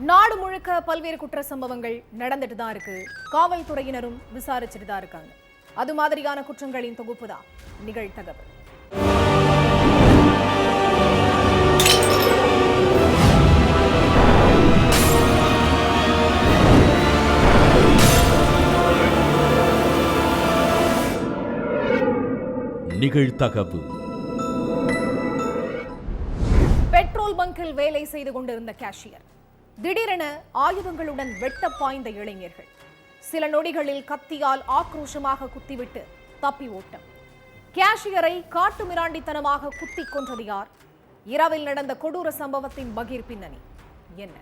நாடு முழுக்க பல்வேறு குற்ற சம்பவங்கள் நடந்துட்டு தான் இருக்கு. காவல்துறையினரும் விசாரிச்சுட்டு தான் இருக்காங்க. அது மாதிரியான குற்றங்களின் தொகுப்பு தான் நிகழ்தகவு. நிகழ்தகவு. பெட்ரோல் பங்கில் வேலை செய்து கொண்டிருந்த கேஷியர் திடீரென ஆயுதங்களுடன் வெட்ட பாய்ந்த இளைஞர்கள் சில நொடிகளில் கத்தியால் ஆக்ரோஷமாக குத்திவிட்டு தப்பி ஓட்டம். கேஷியரை காட்டு மிராண்டித்தனமாக குத்தி கொன்றது யார்? இரவில் நடந்த கொடூர சம்பவத்தின் பகீர் பின்னணி என்ன?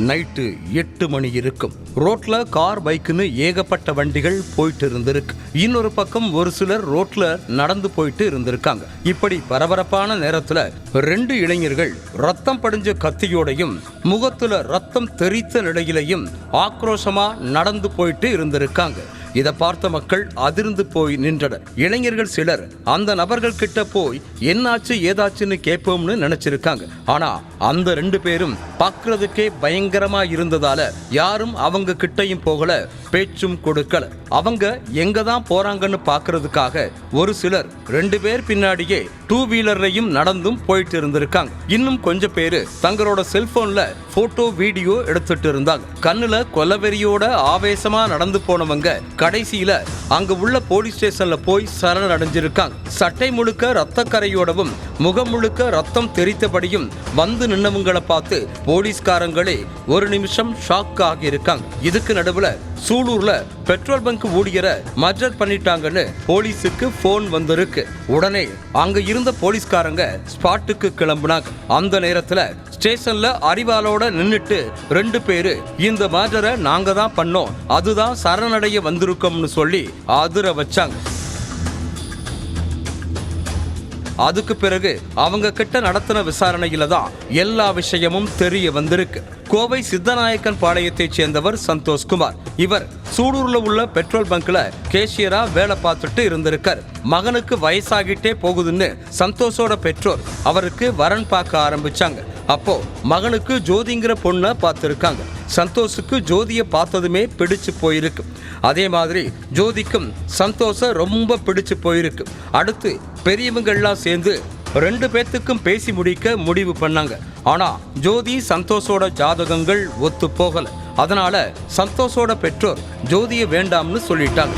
நைட்டு 8 மணி இருக்கும். ரோட்ல கார் பைக்குன்னு ஏகப்பட்ட வண்டிகள் போயிட்டு இருந்திருக்கு. இன்னொரு பக்கம் ஒரு சிலர் ரோட்ல நடந்து போயிட்டு இருந்திருக்காங்க. இப்படி பரபரப்பான நேரத்துல 2 இளைஞர்கள் ரத்தம் படிஞ்ச கத்தியோடையும் முகத்துல ரத்தம் தெறித்த நிலையிலையும் ஆக்ரோஷமா நடந்து போயிட்டு இருந்திருக்காங்க. இதை பார்த்த மக்கள் அதிர்ந்து போய் நின்றனர். இளைஞர்கள் சிலர் அந்த நபர்கள் கிட்ட போய் என்னாச்சு ஏதாச்சுன்னு கேட்போம்னு நினைச்சிருக்காங்க. ஆனா அந்த 2 பேரும் பார்க்கறதுக்கே பயங்கரமா இருந்ததால யாரும் அவங்க கிட்டையும் போகல, பேச்சும் கொடுக்கல. அவங்க எங்க தான் போறாங்கன்னு பாக்குறதுக்காக ஒரு சிலர் 2 பேர் பின்னாடியே 2 வீலரையும் நடந்தும் போயிட்டு இருந்திருக்காங்க. இன்னும் கொஞ்சம் பேரு தங்களோட செல்போன்ல போட்டோ வீடியோ எடுத்துட்டு இருந்தாங்க. கண்ணுல கொலவெறியோட ஆவேசமா நடந்து போனவங்க கடைசியில அங்க உள்ள போலீஸ் ஸ்டேஷன்ல போய் சரணடைஞ்சிருக்காங்க. சட்டை முழுக்க ரத்த கரையோடவும் முகம் முழுக்க ரத்தம் தெரித்தபடியும் வந்து நின்னவங்களை பார்த்து போலீஸ்காரங்களே ஒரு நிமிஷம் ஷாக் ஆகி இருக்காங்க. இதுக்கு நடுவுல சூலூர்ல பெட்ரோல் பங்க் ஊழியரை மர்டர் பண்ணிட்டாங்கன்னு போலீஸுக்கு போன் வந்திருக்கு. உடனே அங்க இருந்த போலீஸ்காரங்க ஸ்பாட்டுக்கு கிளம்புனாங்க. அந்த நேரத்துல ஸ்டேஷன்ல அறிவாலோட நின்னுட்டு 2 பேரு இந்த மர்டரை நாங்க தான் பண்ணோம், அதுதான் சரணடைய வந்திருக்கோம்னு சொல்லி அதிர வச்சாங்க. அதுக்கு பிறகு அவங்க கிட்ட நடத்தின விசாரணையில தான் எல்லா விஷயமும் தெரிய வந்திருக்கு. கோவை சித்தநாயக்கன் பாளையத்தைச் சேர்ந்தவர் சந்தோஷ்குமார். இவர் சூலூர்ல உள்ள பெட்ரோல் பங்க்ல கேஷியரா வேலை பார்த்துட்டு இருந்திருக்கார். மகனுக்கு வயசாகிட்டே போகுதுன்னு சந்தோஷோட பெற்றோர் அவருக்கு வரன் பார்க்க ஆரம்பிச்சாங்க. அப்போ மகனுக்கு ஜோதிங்கிற பொண்ணை பார்த்துருக்காங்க. சந்தோஷுக்கு ஜோதியை பார்த்ததுமே பிடிச்சு போயிருக்கு. அதே மாதிரி ஜோதிக்கும் சந்தோஷ ரொம்ப பிடிச்சு போயிருக்கு. அடுத்து பெரியவங்கள்லாம் சேர்ந்து 2 பேத்துக்கும் பேசி முடிக்க முடிவு பண்ணாங்க. ஆனா ஜோதி சந்தோஷோட ஜாதகங்கள் ஒத்து போகல. அதனால சந்தோஷோட பெற்றோர் ஜோதியை வேண்டாம்னு சொல்லிட்டாங்க.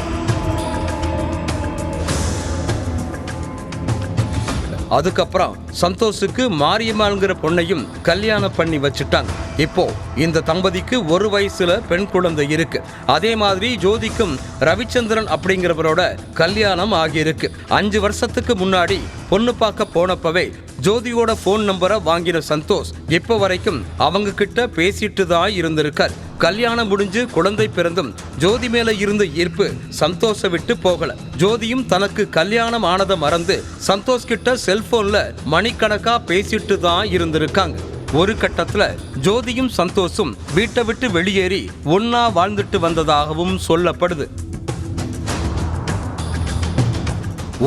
அதுக்கப்புறம் சந்தோஷுக்கு மாரியம்மாள்ங்கிற பொண்ணையும் கல்யாணம் பண்ணி வச்சுட்டாங்க. இப்போ இந்த தம்பதிக்கு 1 வயசுல பெண் குழந்தை இருக்கு. அதே மாதிரி ஜோதிக்கும் ரவிச்சந்திரன் அப்படிங்கிறவரோட கல்யாணம் ஆகியிருக்கு. 5 வருஷத்துக்கு முன்னாடி பொண்ணு பார்க்க போனப்பவே ஜோதியோட போன் நம்பரை வாங்கின சந்தோஷ் இப்போ வரைக்கும் அவங்க கிட்ட பேசிட்டு தான் இருந்திருக்கார். கல்யாணம் முடிஞ்சு குழந்தை பிறந்தும் ஜோதி மேல இருந்த ஈர்ப்பு சந்தோஷ விட்டு போகல. ஜோதியும் தனக்கு கல்யாணம் ஆனதை மறந்து சந்தோஷ் கிட்ட செல்போன்ல மணிக்கணக்கா பேசிட்டு தான் இருந்திருக்காங்க. ஒரு கட்டத்துல ஜோதியும் சந்தோஷும் வீட்டை விட்டு வெளியேறி ஒன்னா வாழ்ந்துட்டு வந்ததாகவும் சொல்லப்படுது.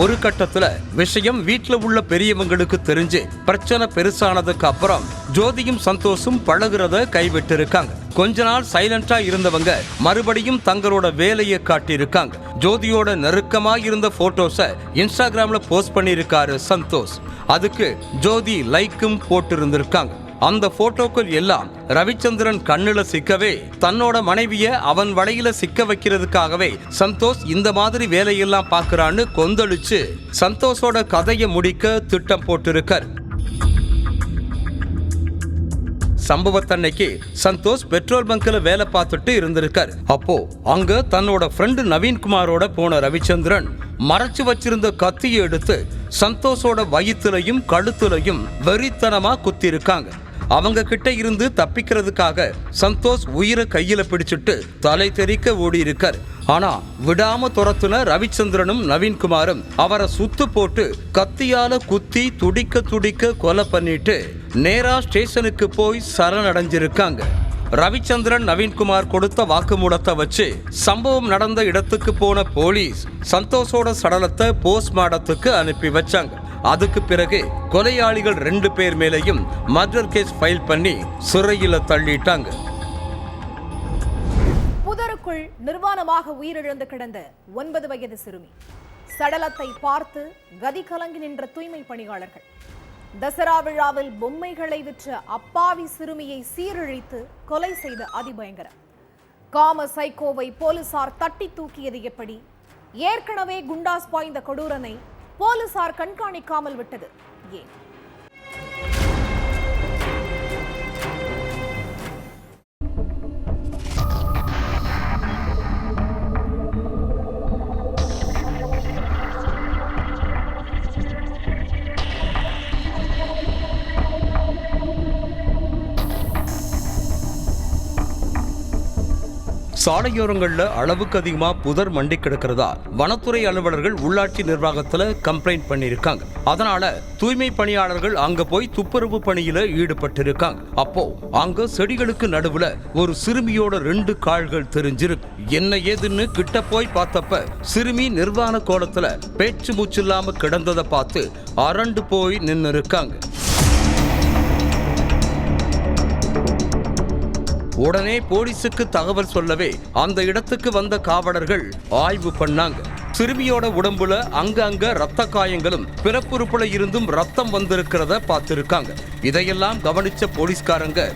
ஒரு கட்டத்துல விஷயம் வீட்டுல உள்ள பெரியவங்களுக்கு தெரிஞ்சு பிரச்சனை பெருசானதுக்கு அப்புறம் ஜோதியும் சந்தோஷும் பழகுறத கைவிட்டு இருக்காங்க. கொஞ்ச நாள் சைலண்டா இருந்தவங்க மறுபடியும் தங்களோட வேலையை காட்டியிருக்காங்க. ஜோதியோட நெருக்கமா இருந்த போட்டோஸை இன்ஸ்டாகிராம்ல போஸ்ட் பண்ணியிருக்காரு சந்தோஷ். அதுக்கு ஜோதி லைக்கும் போட்டு இருந்திருக்காங்க. அந்த போட்டோக்கள் எல்லாம் ரவிச்சந்திரன் கண்ணுல சிக்கவே தன்னோட மனைவிய அவன் வலையில சிக்க வைக்கிறதுக்காகவே சந்தோஷ் இந்த மாதிரி வேலையெல்லாம் பார்க்கறான்னு கொந்தளிச்சு சந்தோஷோட கதையை முடிக்க திட்டம் போட்டிருக்கார். சம்பவத்தன்னைக்கு சந்தோஷ் பெட்ரோல் பங்க்ல வேலை பார்த்துட்டு இருந்திருக்கார். அப்போ அங்க தன்னோட ஃப்ரெண்டு நவீன்குமாரோட போன ரவிச்சந்திரன் மறைச்சு வச்சிருந்த கத்தியை எடுத்து சந்தோஷோட வயிற்றுலையும் கழுத்துலையும் வெறித்தனமா குத்திருக்காங்க. அவங்க கிட்ட இருந்து தப்பிக்கிறதுக்காக சந்தோஷ் உயிரை கையில பிடிச்சிட்டு தலை தெறிக்க ஓடி இருக்காரு. ஆனா விடாம துரத்துன ரவிச்சந்திரனும் நவீன்குமாரும் அவரை சுத்து போட்டு கத்தியால குத்தி துடிக்க துடிக்க கொலை பண்ணிட்டு நேரா ஸ்டேஷனுக்கு போய் சரணடைஞ்சிருக்காங்க. ரவிச்சந்திரன் நவீன்குமார் கொடுத்த வாக்குமூலத்தை வச்சு சம்பவம் நடந்த இடத்துக்கு போன போலீஸ் சந்தோஷோட சடலத்தை போஸ்ட்மார்ட்டத்துக்கு அனுப்பி வச்சாங்க. அதுக்கு பிறகு கொலையாளிகள் 2 பேர் மேலையும் மர்டர் கேஸ் ஃபைல் பண்ணி சிறையில தள்ளிட்டாங்க. புதருக்குள் நிர்வாணமாக உயிரிழந்து கிடந்த 9 வயது சிறுமி சடலத்தை பார்த்து கதி கலங்கி நின்ற தூய்மை பணியாளர்கள். தசரா விழாவில் பொம்மைகளை விற்ற அப்பாவி சிறுமியை சீரழித்து கொலை செய்த அதிபயங்கரம். காம சைக்கோவை போலீசார் தட்டி தூக்கியது எப்படி? ஏற்கனவே குண்டாஸ் பாய்ந்த கொடூரனை போலீசார் கண்காணிக்காமல் விட்டது ஏன்? சாலையோரங்கள்ல அளவுக்கு அதிகமா புதர் மண்டி கிடக்கிறதா வனத்துறை அலுவலர்கள் உள்ளாட்சி நிர்வாகத்துல கம்ப்ளைண்ட் பண்ணிருக்காங்க. அதனால தூய்மை பணியாளர்கள் அங்க போய் துப்புரவு பணியில ஈடுபட்டிருக்காங்க. அப்போ அங்க செடிகளுக்கு நடுவுல ஒரு சிறுமியோட 2 கால்கள் தெரிஞ்சிருக்கு. என்ன ஏதுன்னு கிட்ட போய் பார்த்தப்ப சிறுமி நிர்வாண கோலத்துல பேச்சு மூச்சில்லாம கிடந்ததை பார்த்து அரண்டு போய் நின்னு இருக்காங்க. உடனே போலீசுக்கு தகவல் சொல்லவே அந்த இடத்துக்கு வந்த காவலர்கள் ஆய்வு பண்ணாங்க. சிறுமியோட உடம்புல அங்க ரத்த காயங்களும் பிறப்புறுப்புல இருந்தும் ரத்தம் வந்திருக்கிறத பார்த்திருக்காங்க. இதையெல்லாம் கவனிச்ச போலீஸ்காரங்க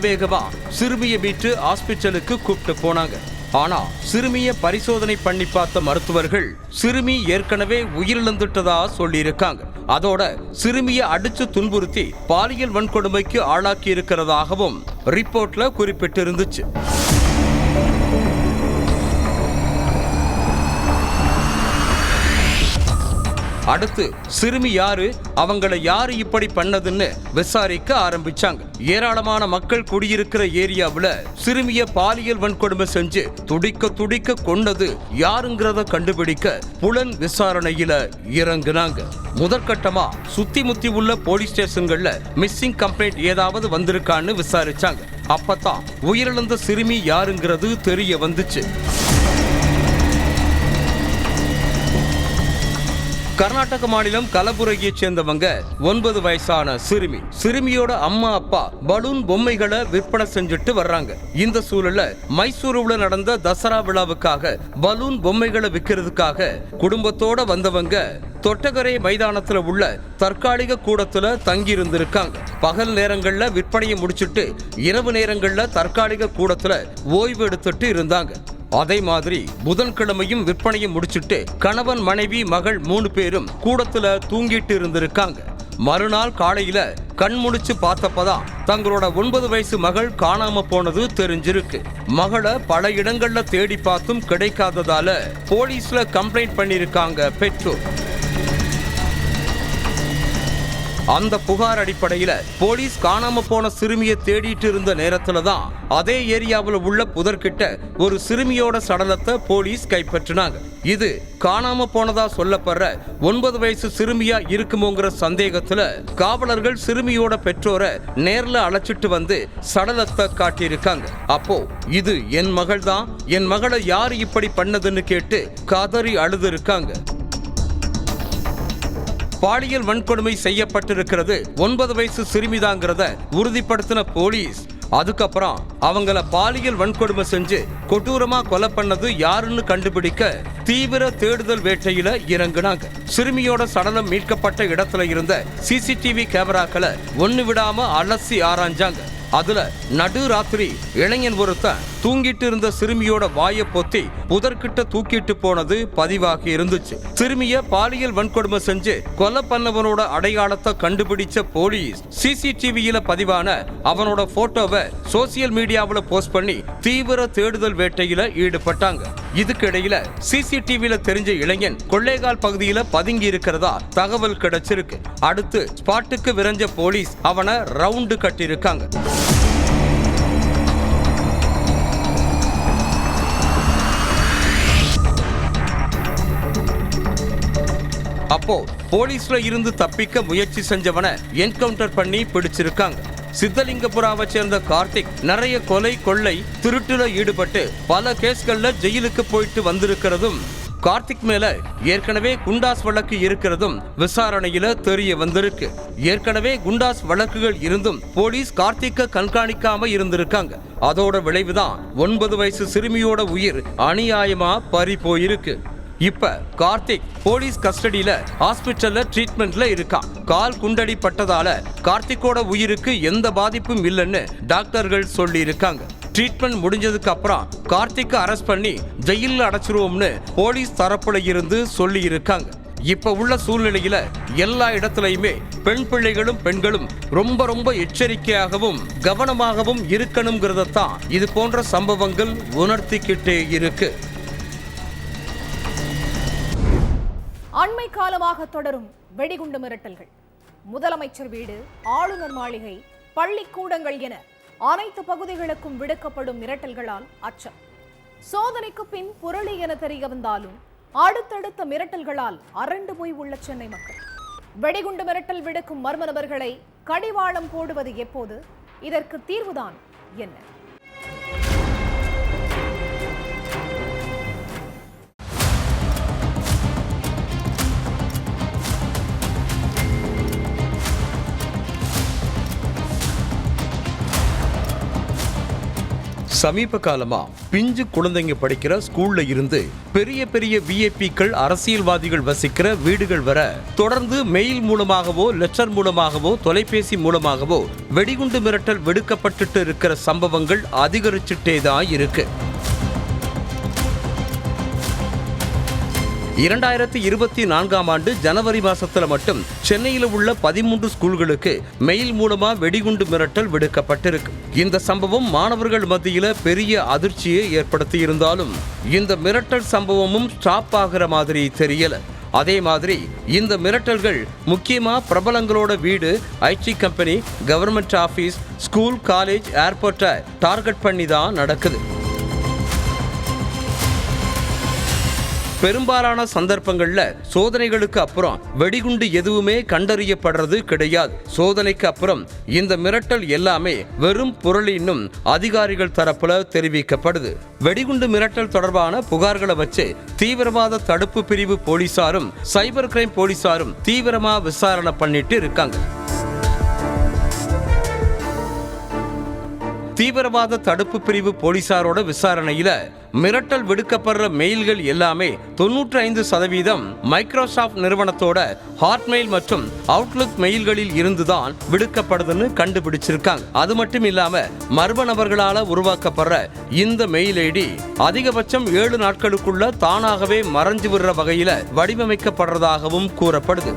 வேகமா சிறுமியை மீட்டு ஹாஸ்பிட்டலுக்கு கூப்பிட்டு போனாங்க. ஆனா சிறுமியை பரிசோதனை பண்ணி பார்த்த மருத்துவர்கள் சிறுமி ஏற்கனவே உயிரிழந்துட்டதா சொல்லியிருக்காங்க. அதோட சிறுமியை அடிச்சு துன்புறுத்தி பாலியல் வன்கொடுமைக்கு ஆளாக்கி இருக்கிறதாகவும் ரிப்போர்ட்ல குறிப்பிட்டிருந்துச்சு. அடுத்து சிறுமி யாரு, அவங்கள யாரு இப்படி பண்ணதுன்னு விசாரிக்க ஆரம்பிச்சாங்க. ஏராளமான மக்கள் குடியிருக்கிற ஏரியாவுல சிறுமிய பாலியல் வன்கொடுமை செஞ்சு துடிக்க கொண்டது யாருங்கிறத கண்டுபிடிக்க புலன் விசாரணையில இறங்குனாங்க. முதற்கட்டமா சுத்தி முத்தி உள்ள போலீஸ் ஸ்டேஷன்கள்ல மிஸ்ஸிங் கம்ப்ளைண்ட் ஏதாவது வந்திருக்கான்னு விசாரிச்சாங்க. அப்பதான் உயிரிழந்த சிறுமி யாருங்கிறது தெரிய வந்துச்சு. கர்நாடக மாநிலம் கலபுரகியை சேர்ந்தவங்க 9 வயசான சிறுமியோட அம்மா அப்பா பலூன் பொம்மைகளை விற்பனை செஞ்சுட்டு வர்றாங்க. இந்த சூழல்ல மைசூருல நடந்த தசரா விழாவுக்காக பலூன் பொம்மைகளை விற்கிறதுக்காக குடும்பத்தோட வந்தவங்க தொட்டகரை மைதானத்துல உள்ள தற்காலிக கூடத்துல தங்கி இருந்திருக்காங்க. பகல் நேரங்கள்ல விற்பனையை முடிச்சுட்டு இரவு நேரங்கள்ல தற்காலிக கூடத்துல ஓய்வு எடுத்துட்டு இருந்தாங்க. அதே மாதிரி புதன்கிழமையும் விற்பனையை முடிச்சுட்டு கணவன் மனைவி மகள் 3 பேரும் கூடத்துல தூங்கிட்டு இருந்திருக்காங்க. மறுநாள் காலையில கண் முடிச்சு பார்த்தப்பதான் தங்களோட 9 வயசு மகள் காணாம போனது தெரிஞ்சிருக்கு. மகளை பல இடங்கள்ல தேடி பார்த்தும் கிடைக்காததால போலீஸ்ல கம்ப்ளைண்ட் பண்ணிருக்காங்க பெற்றோர். அந்த புகார் அடிப்படையில போலீஸ் காணாம போன சிறுமியை தேடிட்டு இருந்த நேரத்துல தான் அதே ஏரியாவில் உள்ள புதர்கிட்ட ஒரு சிறுமியோட சடலத்தை போலீஸ் கைப்பற்றினாங்க. இது காணாம போனதா சொல்லப்படுற 9 வயசு சிறுமியா இருக்குமோங்கிற சந்தேகத்துல காவலர்கள் சிறுமியோட பெற்றோரை நேர்ல அழைச்சிட்டு வந்து சடலத்தை காட்டியிருக்காங்க. அப்போ இது என் மகள் தான், என் மகளை யாரு இப்படி பண்ணதுன்னு கேட்டு கதறி அழுது இருக்காங்க. பாலியல் வன்கொடுமை செய்யப்பட்டிருக்கிறது 9 வயசு சிறுமிதாங்கிறத உறுதிப்படுத்தின போலீஸ் அதுக்கப்புறம் அவங்கள பாலியல் வன்கொடுமை செஞ்சு கொடூரமா கொலை பண்ணது யாருன்னு கண்டுபிடிக்க தீவிர தேடுதல் வேட்டையில இறங்குனாங்க. சிறுமியோட சடலம் மீட்கப்பட்ட இடத்துல இருந்த சிசிடிவி கேமராக்களை ஒண்ணு விடாம அலசி ஆராய்ஞ்சாங்க. அதுல நடு ராத்திரி இளைஞன் ஒருத்தன் தூங்கிட்டு இருந்த சிறுமியோட வாயை பொத்தி புதர்கிட்ட தூக்கிட்டு போனது பதிவாகி இருந்துச்சு. சிறுமிய பாலியல் வன்கொடுமை செஞ்சு கொலை பண்ணவனோட அடையாளத்தை கண்டுபிடிச்ச போலீஸ் சிசிடிவியில பதிவான அவனோட போட்டோவை சோசியல் மீடியாவுல போஸ்ட் பண்ணி தீவிர தேடுதல் வேட்டையில ஈடுபட்டாங்க. இதுக்கு இடையில சிசிடிவியில தெரிஞ்ச இளைஞன் கொள்ளைகால் பகுதியில பதுங்கி இருக்கிறதா தகவல் கிடைச்சிருக்கு. அடுத்து ஸ்பாட்டுக்கு விரைஞ்ச போலீஸ் அவனை ரவுண்டு கட்டியிருக்காங்க. அப்போ போலீஸ்ல இருந்து தப்பிக்க முயற்சி செஞ்சவனை என்கவுண்டர் பண்ணி பிடிச்சிருக்காங்க. சித்தலிங்கபுராவை சேர்ந்த கார்த்திக் நிறைய கொலை கொள்ளை திருட்டுல ஈடுபட்டு பல கேஸ்கள்ல ஜெயிலுக்கு போயிட்டு வந்திருக்கிறதும் கார்த்திக் மேல ஏற்கனவே குண்டாஸ் வழக்கு இருக்கிறதும் விசாரணையில தெரிய வந்திருக்கு. ஏற்கனவே குண்டாஸ் வழக்குகள் இருந்தும் போலீஸ் கார்த்திக்க கண்காணிக்காம இருந்திருக்காங்க. அதோட விளைவுதான் 9 வயசு சிறுமியோட உயிர் அநியாயமா பறி போயிருக்கு. இப்ப கார்த்திக் போலீஸ் கஸ்டடியில ஹாஸ்பிட்டல்ல ட்ரீட்மெண்ட்ல இருக்கான். கால் குண்டடி பட்டதால கார்த்திக்கோட உயிருக்கு எந்த பாதிப்பும் இல்லைன்னு டாக்டர்கள் சொல்லி இருக்காங்க. ட்ரீட்மெண்ட் முடிஞ்சதுக்கு அப்புறம் கார்த்திக் அரெஸ்ட் பண்ணி ஜெயிலில் அடைச்சிருவோம்னு போலீஸ் தரப்புல இருந்து சொல்லி இருக்காங்க. இப்ப உள்ள சூழ்நிலையில எல்லா இடத்துலயுமே பெண் பிள்ளைகளும் பெண்களும் ரொம்ப எச்சரிக்கையாகவும் கவனமாகவும் இருக்கணுங்கிறதான் இது போன்ற சம்பவங்கள் உணர்த்திக்கிட்டே இருக்கு. அண்மை காலமாக தொடரும் வெடிகுண்டு மிரட்டல்கள், முதலமைச்சர் வீடு, ஆளுநர் மாளிகை, பள்ளிக்கூடங்கள் என அனைத்து பகுதிகளுக்கும் விடுக்கப்படும் மிரட்டல்களால் அச்சம். சோதனைக்கு பின் புரளி என தெரிய வந்தாலும் அடுத்தடுத்த மிரட்டல்களால் அரண்டு போய் உள்ள சென்னை மக்கள். வெடிகுண்டு மிரட்டல் விடுக்கும் மர்ம நபர்களை கடிவாளம் போடுவது எப்போது? இதற்கு தீர்வுதான் என்ன? சமீப காலமா பிஞ்சு குழந்தைங்க படிக்கிற ஸ்கூல்ல இருந்து பெரிய விஐபிக்கள் அரசியல்வாதிகள் வசிக்கிற வீடுகள் வர தொடர்ந்து மெயில் மூலமாகவோ லெட்டர் மூலமாகவோ தொலைபேசி மூலமாகவோ வெடிகுண்டு மிரட்டல் விடுக்கப்பட்டு இருக்கிற சம்பவங்கள் அதிகரிச்சுட்டே தான் இருக்கு. 2024ஆம் ஆண்டு ஜனவரி மாசத்துல மட்டும் சென்னையில் உள்ள 13 ஸ்கூல்களுக்கு மெயில் மூலமா வெடிகுண்டு மிரட்டல் விடுக்கப்பட்டிருக்கு. இந்த சம்பவம் மாணவர்கள் மத்தியில பெரிய அதிர்ச்சியை ஏற்படுத்தி இருந்தாலும் இந்த மிரட்டல் சம்பவமும் ஸ்டாப் ஆகிற மாதிரி தெரியல. அதே மாதிரி இந்த மிரட்டல்கள் முக்கியமா பிரபலங்களோட வீடு, IT company, government office, school, college, ஏர்போர்ட்டை டார்கெட் பண்ணி தான் நடக்குது. பெரும்பாலான சந்தர்ப்பங்கள்ல சோதனைகளுக்கு அப்புறம் வெடிகுண்டு எதுவுமே கண்டறியப்படுறது கிடையாது. சோதனைக்கு அப்புறம் இந்த மிரட்டல் எல்லாமே வெறும் புரளின்னும் அதிகாரிகள் தரப்புல தெரிவிக்கப்படுது. வெடிகுண்டு மிரட்டல் தொடர்பான புகார்களை வச்சு தீவிரவாத தடுப்பு பிரிவு போலீசாரும் சைபர் கிரைம் போலீசாரும் தீவிரமா விசாரணை பண்ணிட்டு இருக்காங்க. தீவிரவாத தடுப்பு பிரிவு போலீசாரோட விசாரணையில மிரட்டல் விடுக்கப்படுற மெயில்கள் எல்லாமே 95% மைக்ரோசாஃப்ட் நிறுவனத்தோட ஹாட்மெயில் மற்றும் அவுட்லுக் மெயில்களில் இருந்துதான் விடுக்கப்படுதுன்னு கண்டுபிடிச்சிருக்காங்க. அது மட்டும் இல்லாம மர்ம நபர்களால உருவாக்கப்படுற இந்த மெயில் ஐடி அதிகபட்சம் 7 நாட்களுக்குள்ள தானாகவே மறைஞ்சு விடுற வகையில வடிவமைக்கப்படுறதாகவும் கூறப்படுது.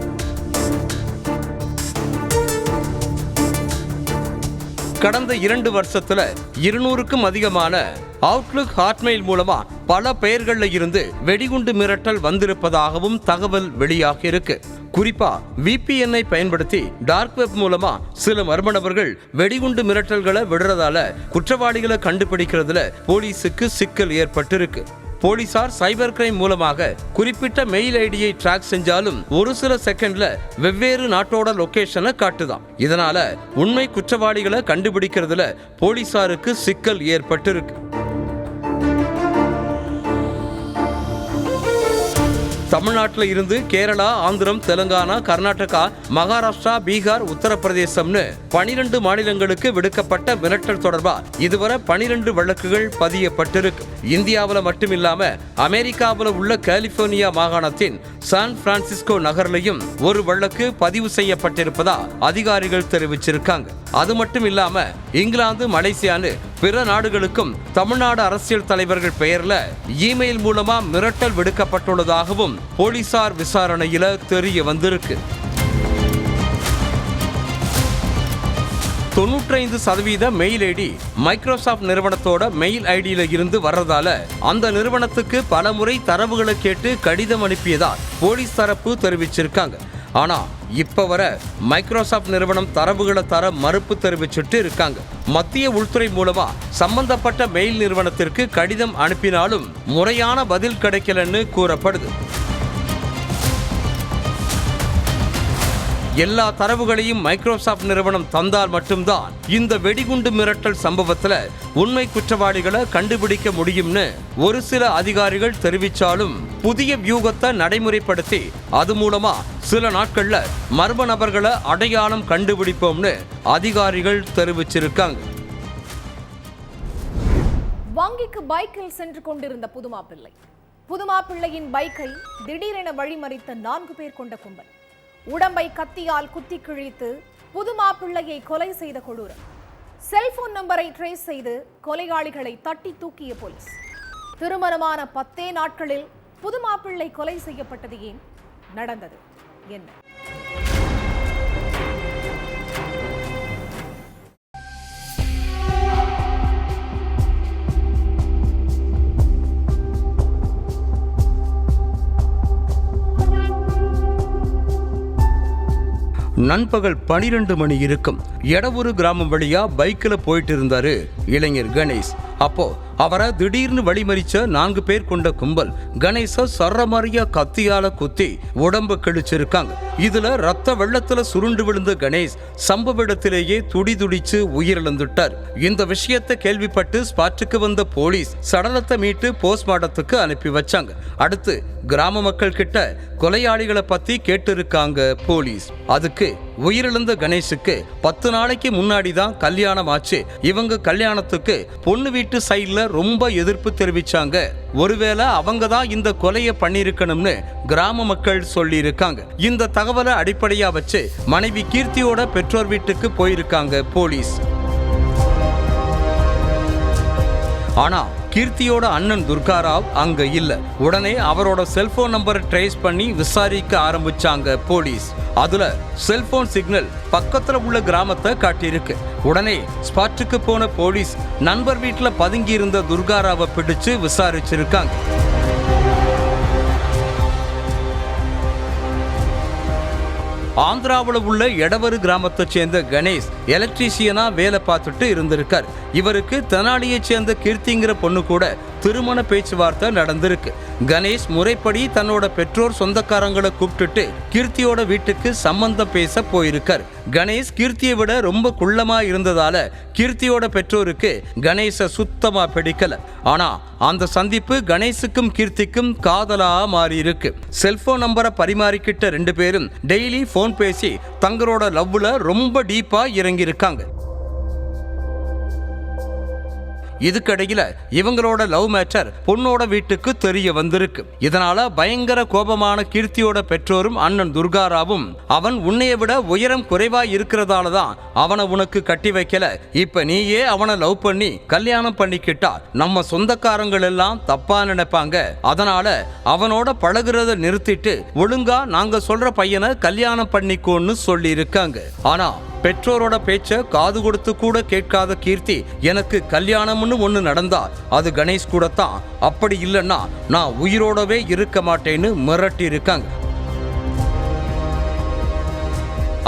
கடந்த 2 வருஷத்துல 200க்கும் அதிகமான அவுட்லுக் ஹாட்மெயில் மூலமா பல பெயர்கள்ல இருந்து வெடிகுண்டு மிரட்டல் வந்திருப்பதாகவும் தகவல் வெளியாகி இருக்கு. குறிப்பா VPN-ஐ பயன்படுத்தி டார்க் வெப் மூலமா சில மர்ம நபர்கள் வெடிகுண்டு மிரட்டல்களை விடுறதால குற்றவாளிகளை கண்டுபிடிக்கிறதுல போலீஸுக்கு சிக்கல் ஏற்பட்டிருக்கு. போலீசார் சைபர் கிரைம் மூலமாக குறிப்பிட்ட மெயில் ஐடியை ட்ராக் செஞ்சாலும் ஒரு சில செகண்ட்ல வெவ்வேறு நாட்டோட லொகேஷனை காட்டுதான். இதனால உண்மை குற்றவாளிகளை கண்டுபிடிக்கிறதுல போலீசாருக்கு சிக்கல் ஏற்பட்டிருக்கு. தமிழ்நாட்டில் இருந்து கேரளா, ஆந்திரம், தெலுங்கானா, கர்நாடகா, மகாராஷ்டிரா, பீகார், உத்தரப்பிரதேசம்னு 12 மாநிலங்களுக்கு விடுக்கப்பட்ட மிரட்டல் தொடர்பா இதுவரை 12 வழக்குகள் பதியப்பட்டிருக்கு. இந்தியாவில் மட்டுமில்லாம அமெரிக்காவில் உள்ள கலிபோர்னியா மாகாணத்தின் சான் பிரான்சிஸ்கோ நகர்லையும் ஒரு வழக்கு பதிவு செய்யப்பட்டிருப்பதா அதிகாரிகள் தெரிவிச்சிருக்காங்க. அது மட்டும் இல்லாம இங்கிலாந்து, மலேசியான்னு பிற நாடுகளுக்கும் தமிழ்நாடு அரசியல் தலைவர்கள் பெயர்ல இமெயில் மூலமா மிரட்டல் விடுக்கப்பட்டுள்ளதாகவும் போலீசார் விசாரணையில தெரிய வந்திருக்கு. 95% மெயில் ஐடி மைக்ரோசாஃப்ட் நிறுவனத்தோட மெயில் ஐடியில இருந்து வர்றதால அந்த நிறுவனத்துக்கு பலமுறை தரவுகளை கேட்டு கடிதம் அனுப்பியதா போலீஸ் தரப்பு தெரிவிச்சிருக்காங்க. ஆனா இப்ப வர மைக்ரோசாஃப்ட் நிறுவனம் தரவுகளை தர மறுப்பு தெரிவிச்சுட்டு இருக்காங்க. மத்திய உள்துறை மூலமா சம்பந்தப்பட்ட மெயில் நிறுவனத்திற்கு கடிதம் அனுப்பினாலும் முறையான பதில் கிடைக்கலன்னு கூறப்படுது. எல்லா தரவுகளையும் மைக்ரோசாஃப்ட் நிறுவனம் தந்தால் மட்டும்தான் இந்த வெடிகுண்டு மிரட்டல் சம்பவத்துல உண்மை குற்றவாளிகளை கண்டுபிடிக்க முடியும்னு ஒரு சில அதிகாரிகள் தெரிவிச்சாலும் புதிய வியூகத்தை நடைமுறைப்படுத்தி அது மூலமா சில நாட்கள்ல மர்ம நபர்களை அடையாளம் கண்டுபிடிப்போம்னு அதிகாரிகள் தெரிவிச்சிருக்காங்க. வங்கிக்கு பைக்கில் சென்று கொண்டிருந்த புதுமாப்பிள்ளையின் பைக்கை திடீரென வழிமறித்த 4 பேர் கொண்ட கும்பல் உடம்பை கத்தியால் குத்தி கிழித்து புதுமாப்பிள்ளையை கொலை செய்த கொடூரம். செல்போன் நம்பரை ட்ரேஸ் செய்து கொலையாளிகளை தட்டி தூக்கிய போலீஸ். திருமணமான 10 நாட்களில் புதுமாப்பிள்ளை கொலை செய்யப்பட்டது ஏன்? நடந்தது என்ன? நண்பகல் 12 மணி இருக்கும். எடவூர் கிராமம் வழியா பைக்கில் போயிட்டு இருந்தாரு இளைஞர் கணேஷ். அப்போ அவரை திடீர்னு வழிமறிச்ச 4 பேர் கொண்ட கும்பல் கணேச சரமாரியா கத்தியால குத்தி உடம்பு கிழிச்சிருக்காங்க. இதுல ரத்த வெள்ளத்துல சுருண்டு விழுந்த கணேஷ் சம்பவ இடத்திலேயே துடிதுடிச்சு உயிரிழந்துட்டார். இந்த விஷயத்தை கேள்விப்பட்டு ஸ்பாட்டுக்கு வந்த போலீஸ் சடலத்தை மீட்டு போஸ்ட்மார்ட்டத்துக்கு அனுப்பி வச்சாங்க. அடுத்து கிராம மக்கள் கிட்ட கொலையாளிகளை பத்தி கேட்டிருக்காங்க போலீஸ். அதுக்கு உயிரிழந்த கணேஷுக்கு 10 நாளைக்கு முன்னாடி தான் கல்யாணம் ஆச்சு. இவங்க கல்யாணத்துக்கு பொண்ணு வீட்டு சைட்ல ரொம்ப எதிர்ப்பு தெரிவிச்சாங்க. ஒருவேளை அவங்க தான் இந்த கொலையை பண்ணிருக்கணும்னு கிராம மக்கள் சொல்லி இருக்காங்க. இந்த தகவலை அடிப்படையா வச்சு மனைவி கீர்த்தியோட பெற்றோர் வீட்டுக்கு போயிருக்காங்க போலீஸ். ஆனா கீர்த்தியோட அண்ணன் துர்காராவ் அங்க இல்ல. உடனே அவரோட செல்போன் நம்பரை ட்ரேஸ் பண்ணி விசாரிக்க ஆரம்பிச்சாங்க போலீஸ். அதுல செல்போன் சிக்னல் பக்கத்துல உள்ள கிராமத்தை காட்டியிருக்கு. உடனே ஸ்பாட்டுக்கு போன போலீஸ் நண்பர் வீட்டுல பதுங்கி இருந்த துர்காராவை பிடிச்சு விசாரிச்சிருக்காங்க. ஆந்திராவில் உள்ள எடவரு கிராமத்தை சேர்ந்த கணேஷ் எலக்ட்ரீஷியனா வேலை பார்த்துட்டு இருந்திருக்கார். இவருக்கு தெனாலியை சேர்ந்த கீர்த்திங்கிற பொண்ணு கூட திருமண பேச்சுவார்த்தை நடந்திருக்கு. கணேஷ் முறைப்படி தன்னோட பெற்றோர் சொந்தக்காரங்களை கூப்பிட்டுட்டு கீர்த்தியோட வீட்டுக்கு சம்பந்தம் பேச போயிருக்கார். கணேஷ் கீர்த்தியை விட ரொம்ப குள்ளமா இருந்ததால கீர்த்தியோட பெற்றோருக்கு கணேச சுத்தமா பிடிக்கல. ஆனா அந்த சந்திப்பு கணேஷுக்கும் கீர்த்திக்கும் காதலா மாறி இருக்கு. செல்போன் நம்பரை பரிமாறிக்கிட்ட 2 பேரும் டெய்லி போன் பேசி தங்களோட லவ்ல ரொம்ப டீப்பா இறங்கி இருக்காங்க. இதுக்கடையில இவங்களோட லவ் மேட்டர் பொண்ணோட வீட்டுக்கு தெரிய வந்திருக்கு. இதனால பயங்கர கோபமான கீர்த்தியோட பெற்றோரும் அண்ணன் துர்காராவும் அவன் உன்னைய விட உயரம் குறைவா இருக்கிறதால தான் அவனை உனக்கு கட்டி வைக்கல, இப்ப நீயே அவனை லவ் பண்ணி கல்யாணம் பண்ணிக்கிட்டா நம்ம சொந்தக்காரங்கள் எல்லாம் தப்பா நினைப்பாங்க, அதனால அவனோட பழகுறத நிறுத்திட்டு ஒழுங்கா நாங்க சொல்ற பையனை கல்யாணம் பண்ணிக்கோன்னு சொல்லி இருக்காங்க. ஆனா பெற்றோரோட பேச்ச காது கொடுத்து கூட கேட்காத கீர்த்தி எனக்கு கல்யாணம்னு ஒண்ணு நடந்தா அது கணேஷ் கூட தான், அப்படி இல்லைன்னா நான் உயிரோடவே இருக்க மாட்டேன்னு மிரட்டி இருக்காங்க.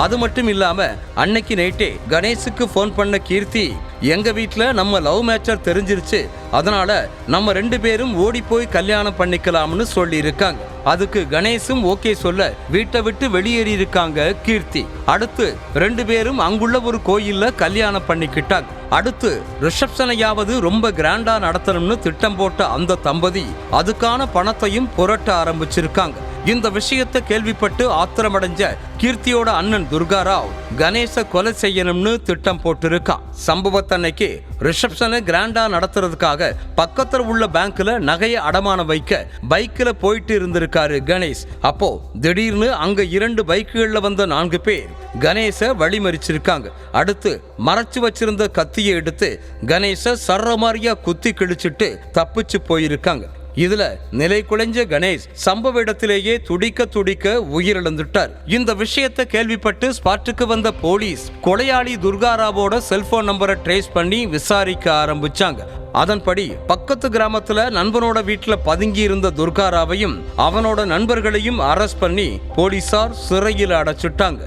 அது மட்டும் இல்லாம அன்னைக்கு நைட்டே கணேஷுக்கு போன் பண்ண கீர்த்தி எங்க வீட்டுல நம்ம லவ் மேட்டர் தெரிஞ்சிருச்சு, அதனால நம்ம 2 பேரும் ஓடி போய் கல்யாணம் பண்ணிக்கலாம்னு சொல்லி இருக்காங்க. அதுக்கு கணேஷும் ஓகே சொல்ல வீட்டை விட்டு வெளியேறி இருக்காங்க கீர்த்தி. அடுத்து 2 பேரும் அங்குள்ள ஒரு கோயில்ல கல்யாணம் பண்ணிக்கிட்டாங்க. அடுத்து ரிசப்ஷனையாவது ரொம்ப கிராண்டா நடத்தணும்னு திட்டம் போட்ட அந்த தம்பதி அதுக்கான பணத்தையும் புரட்ட ஆரம்பிச்சிருக்காங்க. இந்த விஷயத்தை கேள்விப்பட்டு ஆத்திரமடைஞ்ச கீர்த்தியோட அண்ணன் துர்காராவ் கணேச கொலை செய்யணும்னு திட்டம் போட்டிருக்கான். சம்பவத்தன்னைக்கு ரிசப்ஷனை கிராண்டா நடத்துறதுக்காக பக்கத்துல உள்ள பேங்க்ல நகையை அடமானம் வைக்க பைக்ல போயிட்டு இருந்திருக்காரு கணேஷ். அப்போ திடீர்னு அங்க 2 பைக்குகள்ல வந்த 4 பேர் கணேச வழிமறிச்சிருக்காங்க. அடுத்து மறைச்சு வச்சிருந்த கத்தியை எடுத்து கணேச சர்ற மாதிரியா குத்தி கிழிச்சிட்டு தப்பிச்சு போயிருக்காங்க. இதுல நிலை குலைஞ்ச கணேஷ் சம்பவ இடத்திலேயே துடிக்க உயிரிழந்துட்டார். இந்த விஷயத்தை கேள்விப்பட்டு ஸ்பாட்டுக்கு வந்த போலீஸ் கொலையாளி துர்காராவோட செல்போன் நம்பரை ட்ரேஸ் பண்ணி விசாரிக்க ஆரம்பிச்சாங்க. அதன்படி பக்கத்து கிராமத்துல நண்பனோட வீட்டுல பதுங்கி இருந்த துர்காராவையும் அவனோட நண்பர்களையும் அரெஸ்ட் பண்ணி போலீசார் சிறையில் அடைச்சிட்டாங்க.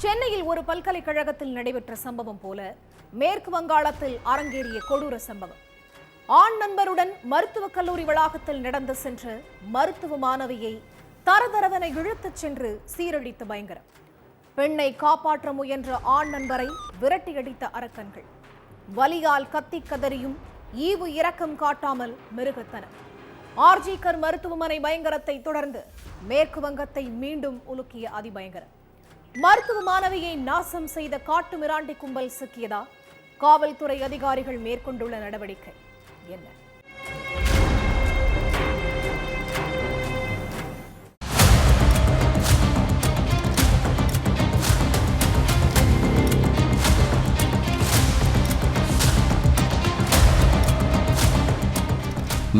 சென்னையில் ஒரு பல்கலைக்கழகத்தில் நடைபெற்ற சம்பவம் போல மேற்கு வங்காளத்தில் அரங்கேறிய கொடூர சம்பவம். ஆண் நண்பருடன் மருத்துவக் கல்லூரி வளாகத்தில் நடந்து சென்ற மருத்துவ மாணவியை தரதரவென இழுத்துச் சென்று சீரழித்த பயங்கரம். பெண்ணை காப்பாற்ற முயன்ற ஆண் நண்பரை விரட்டியடித்த அரக்கன்கள். வலியால் கத்தி கதறியும் ஈவு இரக்கம் காட்டாமல் மிருகத்தனம். ஆர்ஜிகர் மருத்துவமனை பயங்கரத்தை தொடர்ந்து மேற்கு வங்கத்தை மீண்டும் உலுக்கிய அதிபயங்கரம். மருத்துவ மாணவியை நாசம் செய்த காட்டு மிராண்டி கும்பல் சிக்கியதா? காவல்துறை அதிகாரிகள் மேற்கொண்டுள்ள நடவடிக்கை என்ன?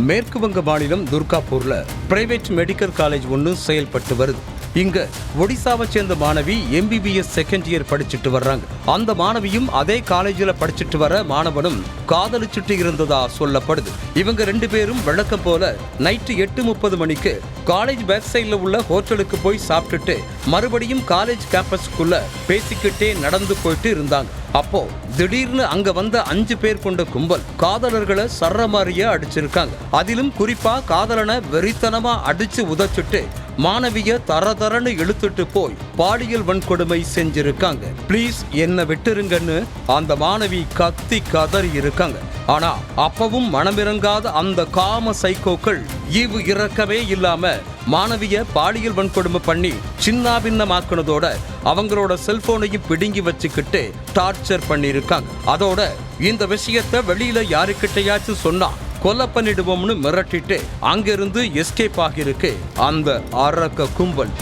மேற்கு வங்க மாநிலம் துர்காப்பூர்ல பிரைவேட் மெடிக்கல் காலேஜ் ஒன்று செயல்பட்டு வருது. இங்க ஒடிசாவை சேர்ந்த மாணவி MBBS செகண்ட் இயர் படிச்சுட்டு வர்றாங்க. அந்த மாணவியும் அதே காலேஜில் படிச்சுட்டு வர மாணவனும் காதலிச்சுட்டு இருந்ததா சொல்லப்படுது. இவங்க 2 பேரும் வழக்கம் போல நைட்டு 8:30 மணிக்கு காலேஜ் பேக் சைடில் உள்ள ஹோட்டலுக்கு போய் சாப்பிட்டுட்டு மறுபடியும் காலேஜ் கேம்பஸ்க்குள்ள பேசிக்கிட்டே நடந்து போயிட்டு இருந்தாங்க. அப்போ திடீர்னு அங்க வந்த 5 பேர் கொண்ட கும்பல் காதலர்களை சர்றமாரியா அடிச்சிருக்காங்க. அதிலும் குறிப்பா காதலனை வெறித்தனமா அடிச்சு உதச்சிட்டு மாணவிய தரதரன்னு இழுத்துட்டு போய் பாலியல் வன்கொடுமை செஞ்சிருக்காங்க. ப்ளீஸ் என்ன விட்டுருங்கன்னு அந்த மாணவி கத்தி கதறி இருக்காங்க. ஆனா அப்பவும் மனமிறங்காத அந்த காம சைக்கோக்கள் ஈவு இரக்கமே இல்லாம மாணவிய பாலியல் வன்கொடுமை பண்ணி சின்னாபின்னமாக்குனதோட அவங்களோட செல்போனையும் பிடுங்கி வச்சுக்கிட்டு டார்ச்சர் பண்ணிருக்காங்க. அதோட இந்த விஷயத்தை வெளியில யாருக்கிட்டையாச்சும் சொன்னா கொலை பண்ணிடுவோம்னு மிரட்டிட்டு அங்கிருந்து எஸ்கேப் ஆகியிருக்கு அந்த அரக்க கும்பல்.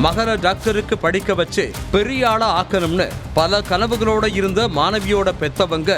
மகர டாக்டருக்கு படிக்க வச்சு பெரிய ஆளா ஆக்கணும்னு பல கனவுகளோட இருந்த மாணவியோட பெத்தவங்க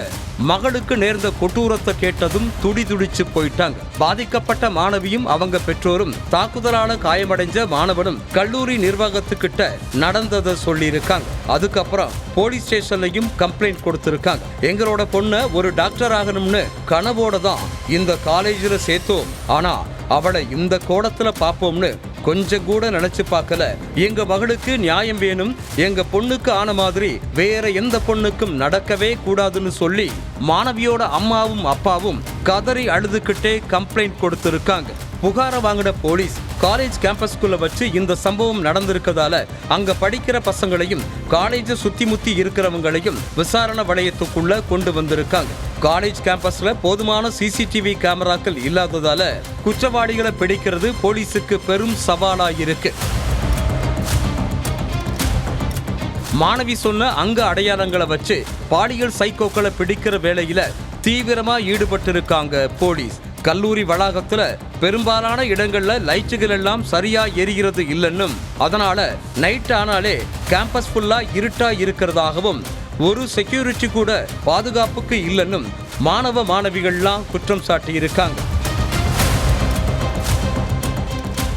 மகளுக்கு நேர்ந்த கொடூரத்தை கேட்டதும் துடிச்சு போயிட்டாங்க. பாதிக்கப்பட்ட மாணவியும் அவங்க பெற்றோரும் தாக்குதலால காயமடைஞ்ச மாணவனும் கல்லூரி நிர்வாகத்துக்கிட்ட நடந்ததை சொல்லியிருக்காங்க. அதுக்கப்புறம் போலீஸ் ஸ்டேஷன்லையும் கம்ப்ளைண்ட் கொடுத்திருக்காங்க. எங்களோட பொண்ணை ஒரு டாக்டர் ஆகணும்னு கனவோட தான் இந்த காலேஜில் சேர்த்தோம். ஆனா அவளை இந்த கோணத்துல பாப்போம்னு கொஞ்சம் கூட நினைச்சு பார்க்கல. எங்க மகளுக்கு நியாயம் வேணும், எங்க பொண்ணுக்கு ஆன மாதிரி வேற எந்த பொண்ணுக்கும் நடக்கவே கூடாதுன்னு சொல்லி மாணவியோட அம்மாவும் அப்பாவும் கதறி அழுதுகிட்டே கம்ப்ளைண்ட் கொடுத்திருக்காங்க. புகாரை வாங்கின போலீஸ் காலேஜ் கேம்பஸ்குள்ள வச்சு இந்த சம்பவம் நடந்திருக்கதால அங்க படிக்கிற பசங்களையும் காலேஜை சுத்தி முத்தி இருக்கிறவங்களையும் விசாரணை வளையத்துக்குள்ள கொண்டு வந்திருக்காங்க. காலேஜ் கேம்பஸ்ல போதுமான CCTV கேமராக்கள் இல்லாததால குற்றவாளிகளை பிடிக்கிறது போலீஸுக்கு பெரும் சவாலா இருக்கு. மாணவி சொன்ன அங்க அடையாளங்களை வச்சு பாலியல் சைக்கோக்களை பிடிக்கிற வேலையில தீவிரமா ஈடுபட்டிருக்காங்க போலீஸ். கல்லூரி வளாகத்துல பெரும்பாலான இடங்கள்ல லைட்டுகள் எல்லாம் சரியா எரிகிறது இல்லைன்னும் அதனால நைட் ஆனாலே கேம்பஸ் ஃபுல்லா இருட்டா இருக்கிறதாகவும் ஒரு செக்யூரிட்டி கூட பாதுகாப்புக்கு இல்லைன்னும் மாணவ மாணவிகள்லாம் குற்றம் சாட்டி இருக்காங்க.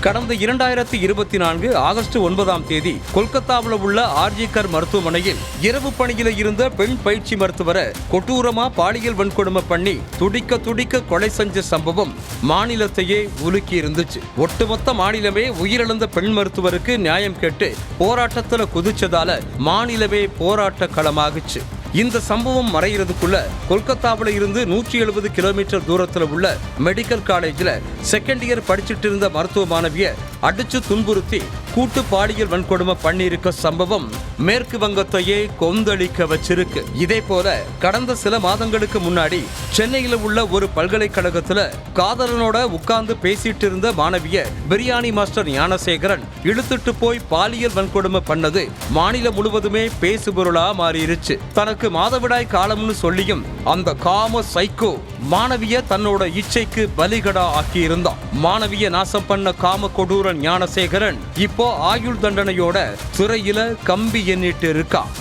கடந்த 2024 ஆகஸ்ட் 9ஆம் தேதி கொல்கத்தாவில் உள்ள ஆர்ஜிகர் மருத்துவமனையில் இரவு பணியில இருந்த பெண் பயிற்சி மருத்துவரை கொடூரமா பாலியல் வன்கொடுமை பண்ணி துடிக்க கொலை செஞ்ச சம்பவம் மாநிலத்தையே உலுக்கி இருந்துச்சு. ஒட்டுமொத்த மாநிலமே உயிரிழந்த பெண் மருத்துவருக்கு நியாயம் கேட்டு போராட்டத்துல குதிச்சதால மாநிலமே போராட்ட களமாகுச்சு. இந்த சம்பவம் மறைகிறதுக்குள்ள கொல்கத்தாவில் இருந்து 170 கிலோமீட்டர் தூரத்தில் உள்ள மெடிக்கல் காலேஜில் செகண்ட் இயர் படிச்சுட்டு இருந்த மருத்துவ மாணவிய அடிச்சு துன்புறுத்தி கூட்டு பாலியல் வன்கொடுமை பண்ணியிருக்க சம்பவம் மேற்கு வங்கத்தையே கொந்தளிக்க வச்சிருக்கு. இதே போல கடந்த சில மாதங்களுக்கு முன்னாடி சென்னையில உள்ள ஒரு பல்கலைக்கழகத்துல காதலனோட உட்கார்ந்து பேசிட்டு இருந்த மாணவிய பிரியாணி மாஸ்டர் ஞானசேகரன் இழுத்துட்டு போய் பாலியல் வன்கொடுமை பண்ணது மாநிலம் முழுவதுமே பேசுபொருளா மாறிடுச்சு. தனக்கு மாதவிடாய் காலம்னு சொல்லியும் அந்த காம சைக்கோ மாணவிய தன்னோட இச்சைக்கு பலிகடா ஆக்கி இருந்தான். மாணவிய நாசம் பண்ண காம கொடூரன் ஞானசேகரன் இப்போ ஆயுள் தண்டனையோட சிறையில கம்பி எண்ணிட்டு இருக்கான்.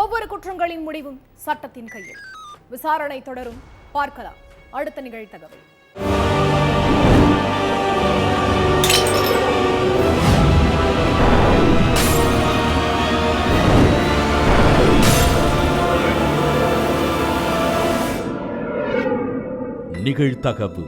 ஒவ்வொரு குற்றங்களின் முடிவும் சட்டத்தின் கையில். விசாரணை தொடரும். பார்க்கலாம் அடுத்த நிகழ்தகவல். நிகழ்தகவு